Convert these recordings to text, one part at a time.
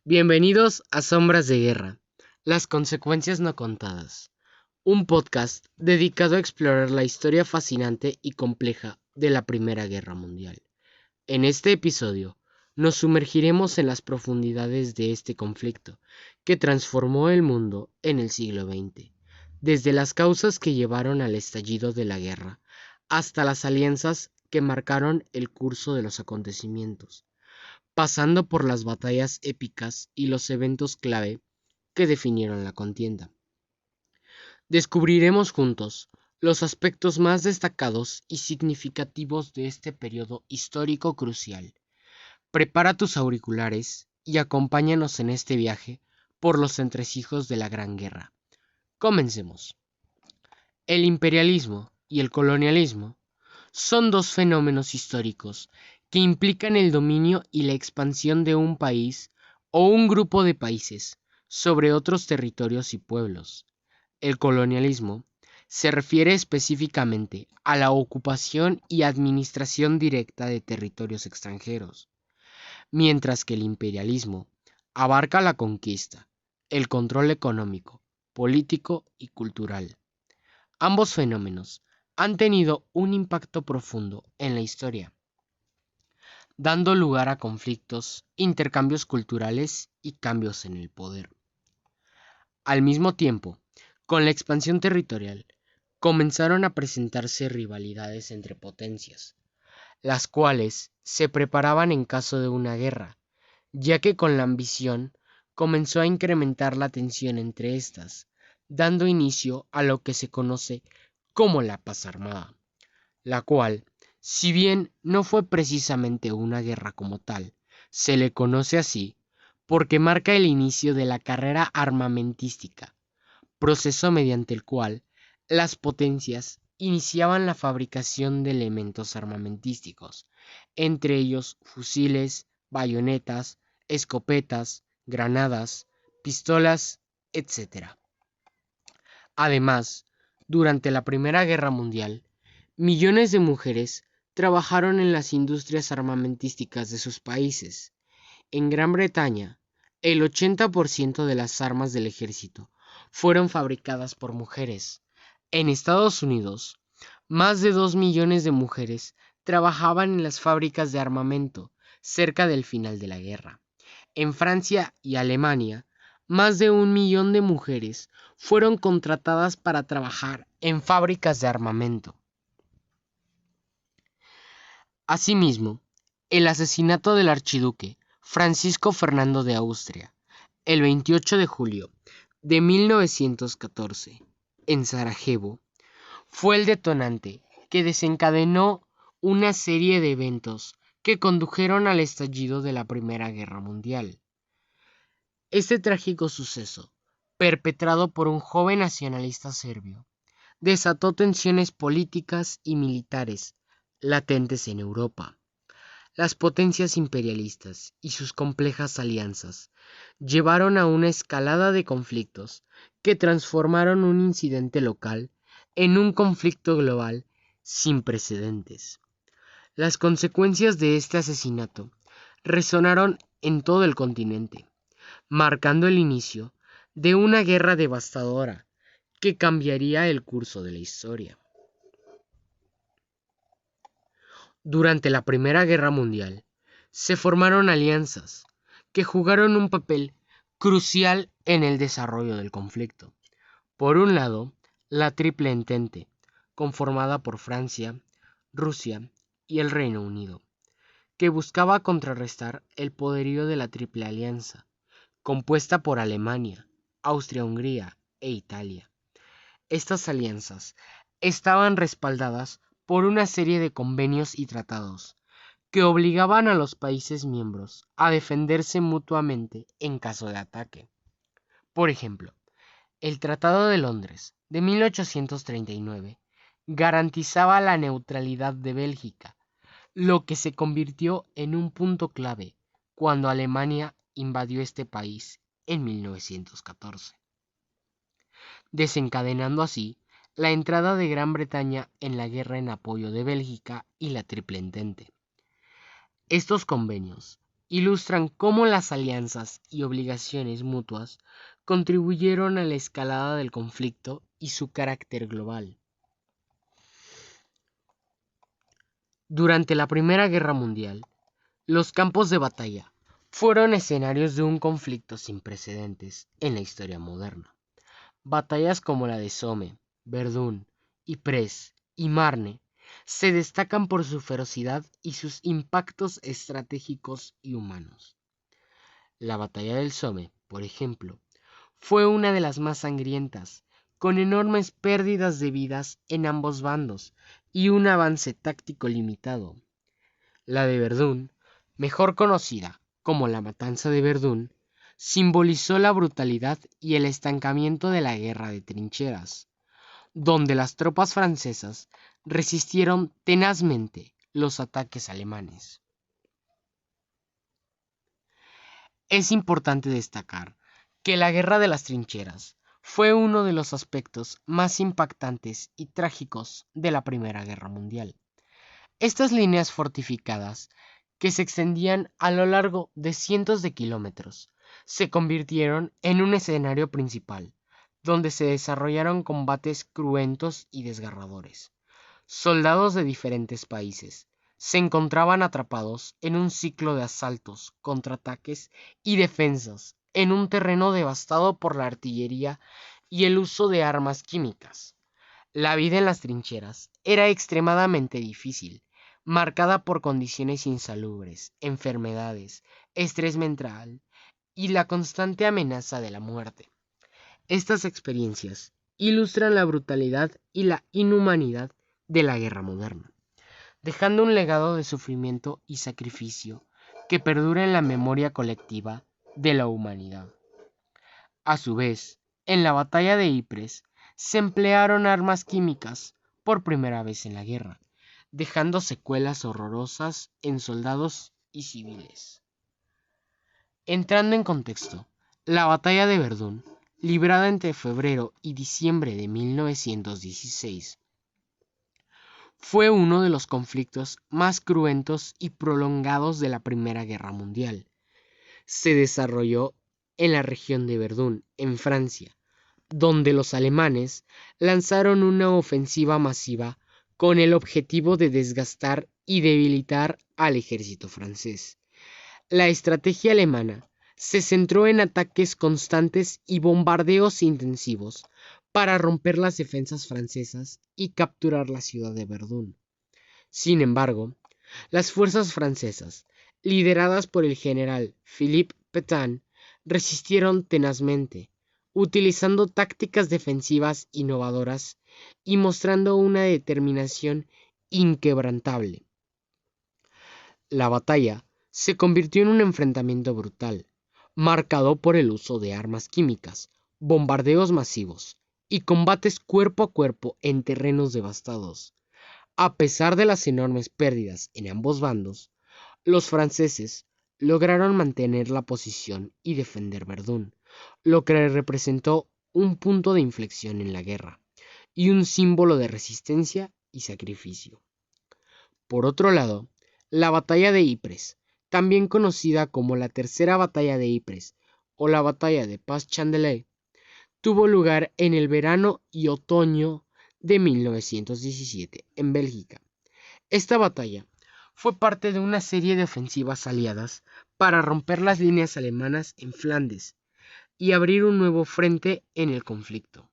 Bienvenidos a Sombras de Guerra, las consecuencias no contadas, un podcast dedicado a explorar la historia fascinante y compleja de la Primera Guerra Mundial. En este episodio, nos sumergiremos en las profundidades de este conflicto que transformó el mundo en el siglo XX, desde las causas que llevaron al estallido de la guerra hasta las alianzas que marcaron el curso de los acontecimientos, pasando por las batallas épicas y los eventos clave que definieron la contienda. Descubriremos juntos los aspectos más destacados y significativos de este periodo histórico crucial. Prepara tus auriculares y acompáñanos en este viaje por los entresijos de la Gran Guerra. Comencemos. El imperialismo y el colonialismo son dos fenómenos históricos que implican el dominio y la expansión de un país o un grupo de países sobre otros territorios y pueblos. El colonialismo se refiere específicamente a la ocupación y administración directa de territorios extranjeros, mientras que el imperialismo abarca la conquista, el control económico, político y cultural. Ambos fenómenos han tenido un impacto profundo en la historia, dando lugar a conflictos, intercambios culturales y cambios en el poder. Al mismo tiempo, con la expansión territorial, comenzaron a presentarse rivalidades entre potencias, las cuales se preparaban en caso de una guerra, ya que con la ambición comenzó a incrementar la tensión entre estas, dando inicio a lo que se conoce como la paz armada, la cual, si bien no fue precisamente una guerra como tal, se le conoce así porque marca el inicio de la carrera armamentística, proceso mediante el cual las potencias iniciaban la fabricación de elementos armamentísticos, entre ellos fusiles, bayonetas, escopetas, granadas, pistolas, etc. Además, durante la Primera Guerra Mundial, millones de mujeres trabajaron en las industrias armamentísticas de sus países. En Gran Bretaña, el 80% de las armas del ejército fueron fabricadas por mujeres. En Estados Unidos, más de 2 millones de mujeres trabajaban en las fábricas de armamento cerca del final de la guerra. En Francia y Alemania, más de 1 millón de mujeres fueron contratadas para trabajar en fábricas de armamento. Asimismo, el asesinato del archiduque Francisco Fernando de Austria, el 28 de julio de 1914, en Sarajevo, fue el detonante que desencadenó una serie de eventos que condujeron al estallido de la Primera Guerra Mundial. Este trágico suceso, perpetrado por un joven nacionalista serbio, desató tensiones políticas y militares latentes en Europa. Las potencias imperialistas y sus complejas alianzas llevaron a una escalada de conflictos que transformaron un incidente local en un conflicto global sin precedentes. Las consecuencias de este asesinato resonaron en todo el continente, marcando el inicio de una guerra devastadora que cambiaría el curso de la historia. Durante la Primera Guerra Mundial, se formaron alianzas que jugaron un papel crucial en el desarrollo del conflicto. Por un lado, la Triple Entente, conformada por Francia, Rusia y el Reino Unido, que buscaba contrarrestar el poderío de la Triple Alianza, compuesta por Alemania, Austria-Hungría e Italia. Estas alianzas estaban respaldadas por una serie de convenios y tratados que obligaban a los países miembros a defenderse mutuamente en caso de ataque. Por ejemplo, el Tratado de Londres de 1839 garantizaba la neutralidad de Bélgica, lo que se convirtió en un punto clave cuando Alemania invadió este país en 1914, desencadenando así la entrada de Gran Bretaña en la guerra en apoyo de Bélgica y la Triple Entente. Estos convenios ilustran cómo las alianzas y obligaciones mutuas contribuyeron a la escalada del conflicto y su carácter global. Durante la Primera Guerra Mundial, los campos de batalla fueron escenarios de un conflicto sin precedentes en la historia moderna. Batallas como la de Somme, Verdún, Ypres y Marne se destacan por su ferocidad y sus impactos estratégicos y humanos. La batalla del Somme, por ejemplo, fue una de las más sangrientas, con enormes pérdidas de vidas en ambos bandos y un avance táctico limitado. La de Verdún, mejor conocida como la Matanza de Verdún, simbolizó la brutalidad y el estancamiento de la guerra de trincheras, donde las tropas francesas resistieron tenazmente los ataques alemanes. Es importante destacar que la Guerra de las Trincheras fue uno de los aspectos más impactantes y trágicos de la Primera Guerra Mundial. Estas líneas fortificadas, que se extendían a lo largo de cientos de kilómetros, se convirtieron en un escenario principal, donde se desarrollaron combates cruentos y desgarradores. Soldados de diferentes países se encontraban atrapados en un ciclo de asaltos, contraataques y defensas en un terreno devastado por la artillería y el uso de armas químicas. La vida en las trincheras era extremadamente difícil, marcada por condiciones insalubres, enfermedades, estrés mental y la constante amenaza de la muerte. Estas experiencias ilustran la brutalidad y la inhumanidad de la guerra moderna, dejando un legado de sufrimiento y sacrificio que perdura en la memoria colectiva de la humanidad. A su vez, en la batalla de Ypres se emplearon armas químicas por primera vez en la guerra, dejando secuelas horrorosas en soldados y civiles. Entrando en contexto, la batalla de Verdún, librada entre febrero y diciembre de 1916, fue uno de los conflictos más cruentos y prolongados de la Primera Guerra Mundial. Se desarrolló en la región de Verdún, en Francia, donde los alemanes lanzaron una ofensiva masiva con el objetivo de desgastar y debilitar al ejército francés. La estrategia alemana se centró en ataques constantes y bombardeos intensivos para romper las defensas francesas y capturar la ciudad de Verdún. Sin embargo, las fuerzas francesas, lideradas por el general Philippe Pétain, resistieron tenazmente, utilizando tácticas defensivas innovadoras y mostrando una determinación inquebrantable. La batalla se convirtió en un enfrentamiento brutal, marcado por el uso de armas químicas, bombardeos masivos y combates cuerpo a cuerpo en terrenos devastados. A pesar de las enormes pérdidas en ambos bandos, los franceses lograron mantener la posición y defender Verdún, lo que representó un punto de inflexión en la guerra y un símbolo de resistencia y sacrificio. Por otro lado, la batalla de Ypres, también conocida como la Tercera Batalla de Ypres o la Batalla de Pas-Chandeleur, tuvo lugar en el verano y otoño de 1917 en Bélgica. Esta batalla fue parte de una serie de ofensivas aliadas para romper las líneas alemanas en Flandes y abrir un nuevo frente en el conflicto.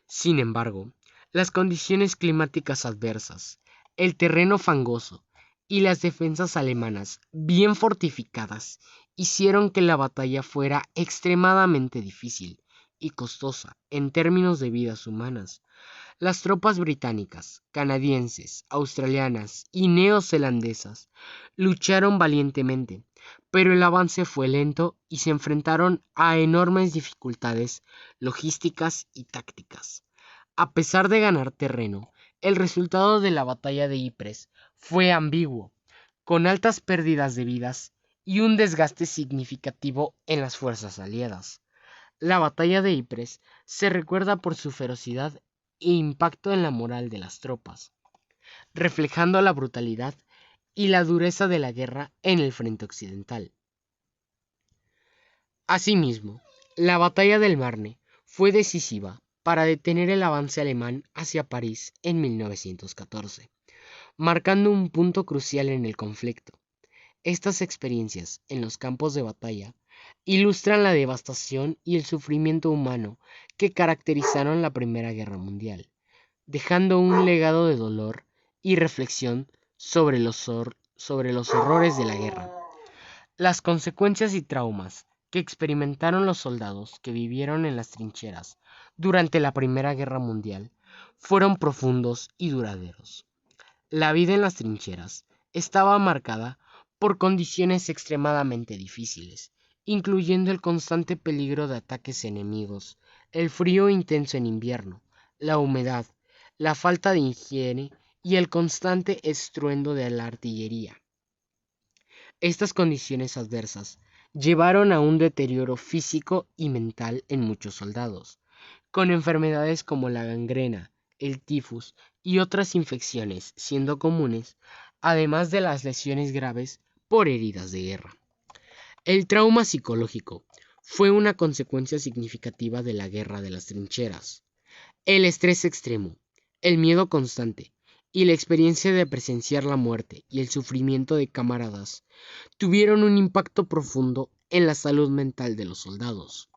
Sin embargo, las condiciones climáticas adversas, el terreno fangoso y las defensas alemanas bien fortificadas hicieron que la batalla fuera extremadamente difícil y costosa en términos de vidas humanas. Las tropas británicas, canadienses, australianas y neozelandesas lucharon valientemente, pero el avance fue lento y se enfrentaron a enormes dificultades logísticas y tácticas. A pesar de ganar terreno, el resultado de la batalla de Ypres fue ambiguo, con altas pérdidas de vidas y un desgaste significativo en las fuerzas aliadas. La batalla de Ypres se recuerda por su ferocidad e impacto en la moral de las tropas, reflejando la brutalidad y la dureza de la guerra en el frente occidental. Asimismo, la batalla del Marne fue decisiva para detener el avance alemán hacia París en 1914, marcando un punto crucial en el conflicto. Estas experiencias en los campos de batalla ilustran la devastación y el sufrimiento humano que caracterizaron la Primera Guerra Mundial, dejando un legado de dolor y reflexión sobre los horrores de la guerra. Las consecuencias y traumas que experimentaron los soldados que vivieron en las trincheras durante la Primera Guerra Mundial fueron profundos y duraderos. La vida en las trincheras estaba marcada por condiciones extremadamente difíciles, incluyendo el constante peligro de ataques enemigos, el frío intenso en invierno, la humedad, la falta de higiene y el constante estruendo de la artillería. Estas condiciones adversas llevaron a un deterioro físico y mental en muchos soldados, con enfermedades como la gangrena, el tifus y otras infecciones siendo comunes, además de las lesiones graves por heridas de guerra. El trauma psicológico fue una consecuencia significativa de la guerra de las trincheras. El estrés extremo, el miedo constante y la experiencia de presenciar la muerte y el sufrimiento de camaradas tuvieron un impacto profundo en la salud mental de los soldados.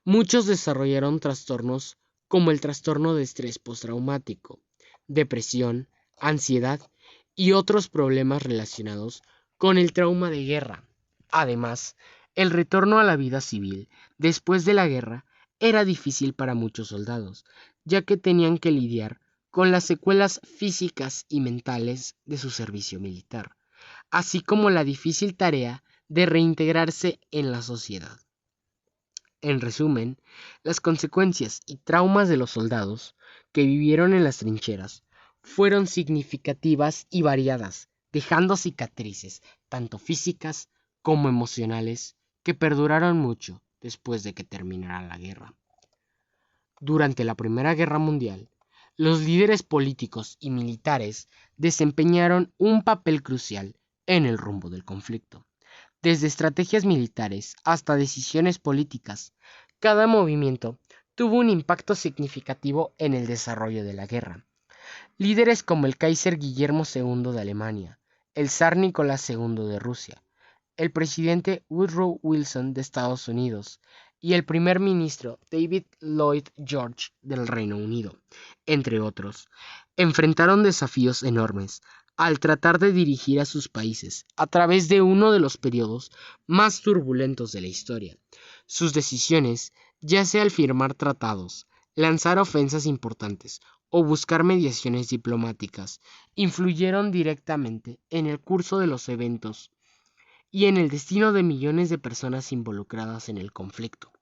Muchos desarrollaron trastornos como el trastorno de estrés postraumático, depresión, ansiedad y otros problemas relacionados con el trauma de guerra. Además, el retorno a la vida civil después de la guerra era difícil para muchos soldados, ya que tenían que lidiar con las secuelas físicas y mentales de su servicio militar, así como la difícil tarea de reintegrarse en la sociedad. En resumen, las consecuencias y traumas de los soldados que vivieron en las trincheras fueron significativas y variadas, dejando cicatrices, tanto físicas como emocionales, que perduraron mucho después de que terminara la guerra. Durante la Primera Guerra Mundial, los líderes políticos y militares desempeñaron un papel crucial en el rumbo del conflicto. Desde estrategias militares hasta decisiones políticas, cada movimiento tuvo un impacto significativo en el desarrollo de la guerra. Líderes como el Kaiser Guillermo II de Alemania, el zar Nicolás II de Rusia, el presidente Woodrow Wilson de Estados Unidos y el primer ministro David Lloyd George del Reino Unido, entre otros, enfrentaron desafíos enormes al tratar de dirigir a sus países a través de uno de los periodos más turbulentos de la historia. Sus decisiones, ya sea al firmar tratados, lanzar ofensas importantes o buscar mediaciones diplomáticas, influyeron directamente en el curso de los eventos y en el destino de millones de personas involucradas en el conflicto.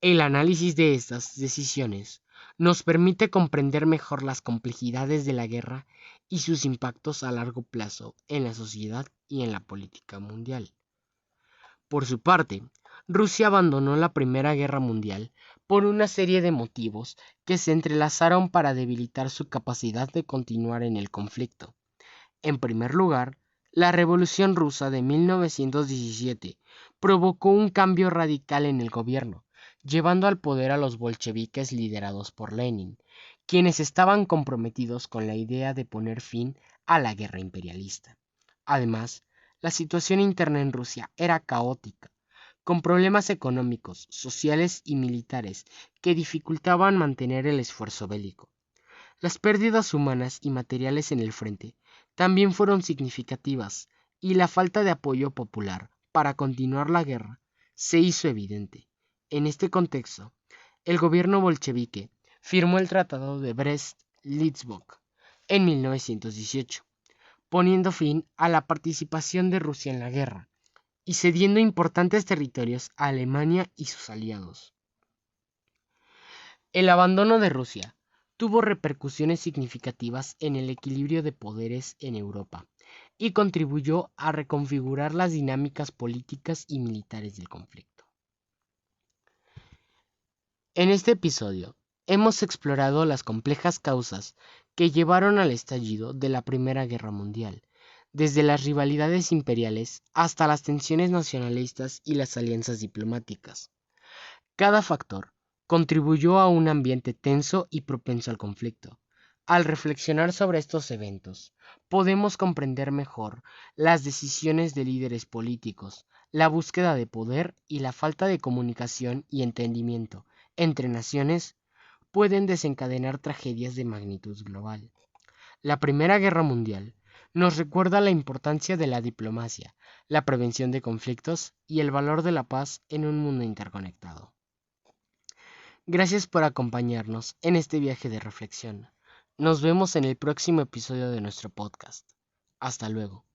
El análisis de estas decisiones nos permite comprender mejor las complejidades de la guerra y sus impactos a largo plazo en la sociedad y en la política mundial. Por su parte, Rusia abandonó la Primera Guerra Mundial por una serie de motivos que se entrelazaron para debilitar su capacidad de continuar en el conflicto. En primer lugar, la Revolución Rusa de 1917 provocó un cambio radical en el gobierno, llevando al poder a los bolcheviques liderados por Lenin, quienes estaban comprometidos con la idea de poner fin a la guerra imperialista. Además, la situación interna en Rusia era caótica, con problemas económicos, sociales y militares que dificultaban mantener el esfuerzo bélico. Las pérdidas humanas y materiales en el frente también fueron significativas y la falta de apoyo popular para continuar la guerra se hizo evidente. En este contexto, el gobierno bolchevique firmó el Tratado de Brest-Litovsk en 1918, poniendo fin a la participación de Rusia en la guerra y cediendo importantes territorios a Alemania y sus aliados. El abandono de Rusia tuvo repercusiones significativas en el equilibrio de poderes en Europa y contribuyó a reconfigurar las dinámicas políticas y militares del conflicto. En este episodio hemos explorado las complejas causas que llevaron al estallido de la Primera Guerra Mundial, desde las rivalidades imperiales hasta las tensiones nacionalistas y las alianzas diplomáticas. Cada factor contribuyó a un ambiente tenso y propenso al conflicto. Al reflexionar sobre estos eventos, podemos comprender mejor las decisiones de líderes políticos, la búsqueda de poder y la falta de comunicación y entendimiento entre naciones pueden desencadenar tragedias de magnitud global. La Primera Guerra Mundial nos recuerda la importancia de la diplomacia, la prevención de conflictos y el valor de la paz en un mundo interconectado. Gracias por acompañarnos en este viaje de reflexión. Nos vemos en el próximo episodio de nuestro podcast. Hasta luego.